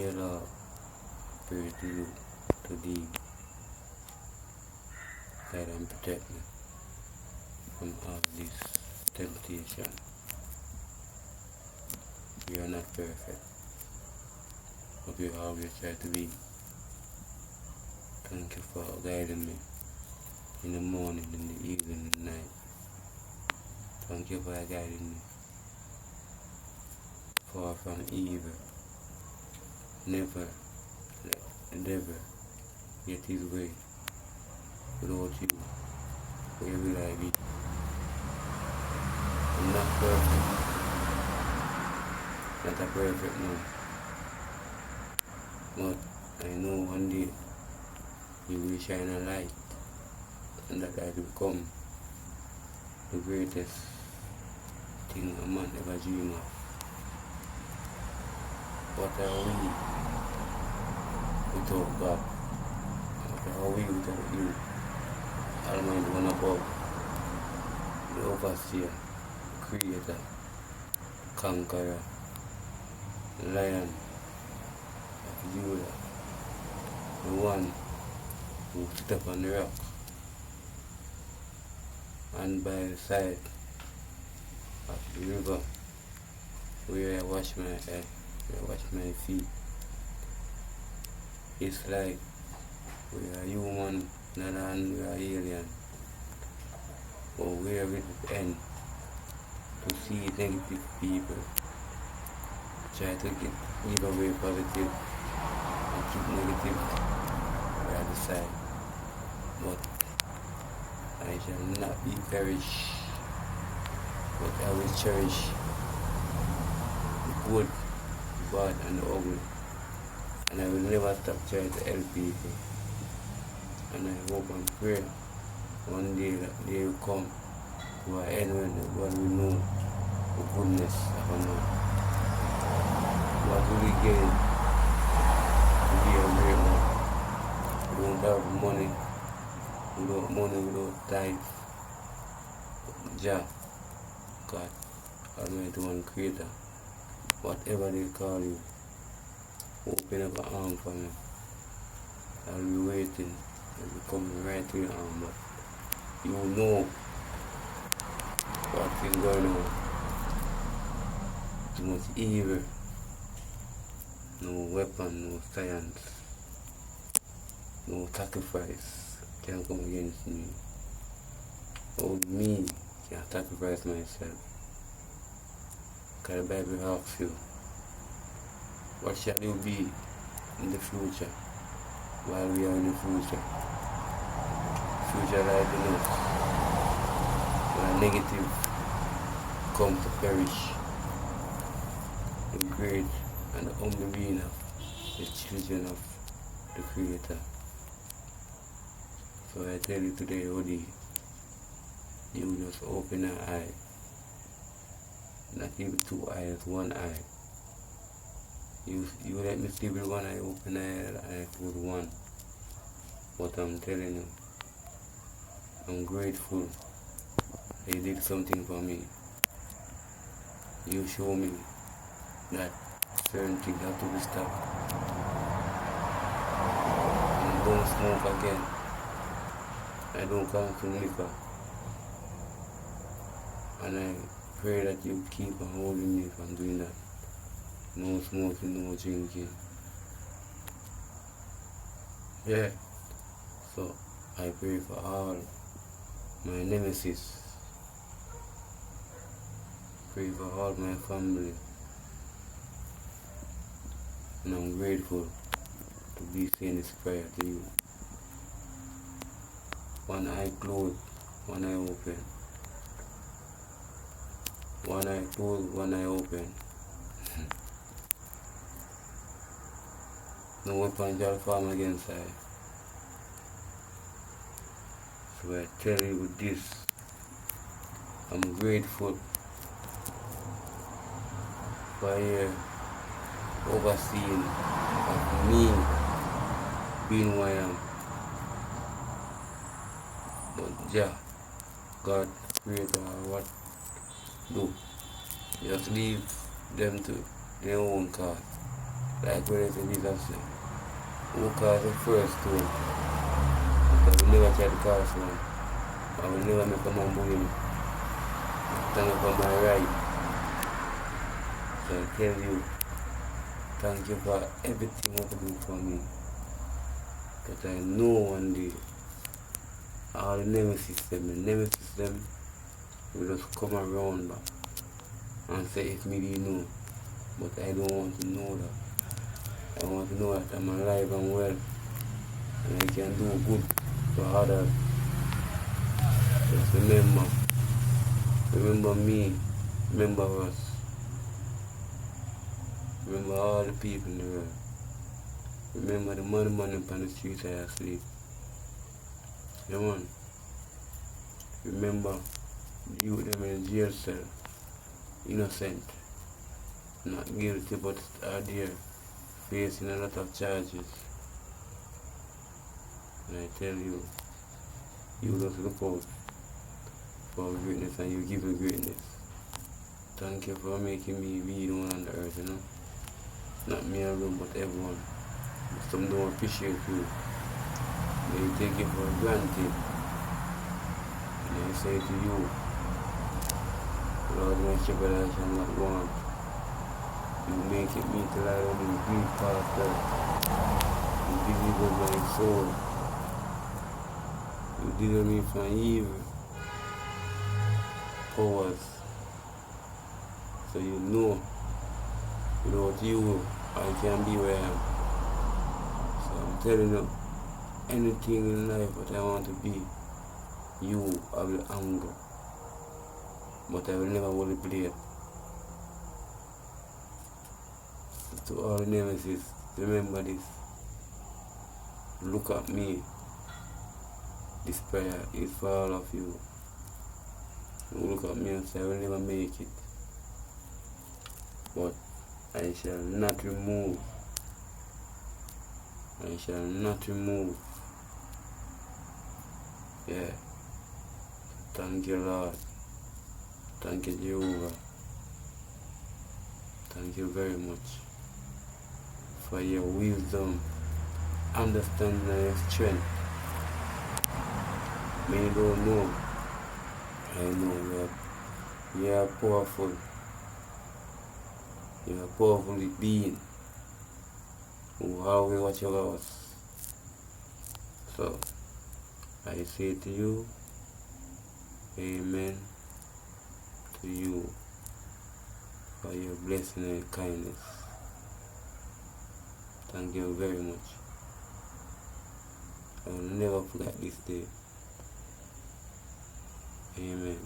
Dear Lord, pray to you to thee, guide and protect me from all this temptation. We are not perfect, but we always try to be. Thank you for guiding me in the morning, in the evening, in the night. Thank you for guiding me far from evil. Never let the devil get his way. Without you, where will I be? I'm not perfect. Not a perfect man. But I know one day you will shine a light and that I will become the greatest thing a man ever dream of. What are we without God? What are we without you? Almighty one above, the overseer, creator, conqueror, lion of Judah, the one who sit up on the rock and by the side of the river where I wash my head, where I wash my feet. It's like we are human, not and we are alien. But where it will end to see negative people try to give away positive and keep negative by the side. But I shall not be perished, but I will cherish the good, the bad and the ugly. And I will never stop trying to help people. And I hope and pray one day that they will come to an end when everyone will know the goodness of a man. What will we gain to be a great man? We don't have money, without tithe. Jah, God, Almighty One Creator, whatever they call you, open up an arm for me. I'll be waiting. I'll be coming right to your arm, but you know what is going on. Too much evil, no weapon, no science, no sacrifice can come against me. Only me can sacrifice myself. Because the Bible asks you, what shall you be in the future while we are in the future? Future life in us, where negative comes to perish. The great and the humble being of the children of the Creator. So I tell you today, Odi, you just open an eye. Not even two eyes, one eye. You let me sleep with one eye open, I close one. But I'm telling you, I'm grateful that you did something for me. You show me that certain things have to be stopped. And don't smoke again. I don't consume liquor. And I pray that you keep on holding me from doing that. No smoking, no drinking. Yeah. So I pray for all my nemesis. Pray for all my family. And I'm grateful to be saying this prayer to you. One eye closed, one eye open. One eye closed, one eye open. No weapon shall form against I. So I tell you with this, I'm grateful for your overseeing of me being who I am. But Jah, God, Creator, what do? Just leave them to their own cause. Like when they say Jesus said, who caused the first stone? Because we never try to cause one. I will never make a man bully me. Stand up on my right. So I tell you, thank you for everything what you do for me. Because I know one day all the nemesis them will just come around back and say if me didn't know. But I don't want to know that. I want to know that I'm alive and well and I can do good for others. Just remember. Remember me. Remember us. Remember all the people in the world. Remember the money upon the streets I asleep. Yeah man. Remember you them in jail cell. Innocent. Not guilty but are there. Facing a lot of charges. And I tell you, you just look out for greatness and you give me greatness. Thank you for making me be the one on the earth, you know. Not me alone, but everyone. Some don't appreciate you. They take it for granted. And I say to you, Lord, my shepherd, I shall not want. You make it me to lie down in green pastures. You deliver my soul. You deliver me from evil powers. So you know, without you, I can be where I am. So I'm telling you, anything in life that I want to be, you, I will anger. But I will never hold the blade. To all the nemesis, remember this. Look at me. This prayer is for all of you. Look at me and say I will never make it. But I shall not remove. I shall not remove. Yeah. Thank you, Lord. Thank you, Jehovah. Thank you very much for your wisdom, understanding, and your strength. Many don't know. I know you are powerful. You are a powerful being who always watch over us. So I say to you, amen to you for your blessing and kindness. Thank you very much. I will never forget this day. Amen.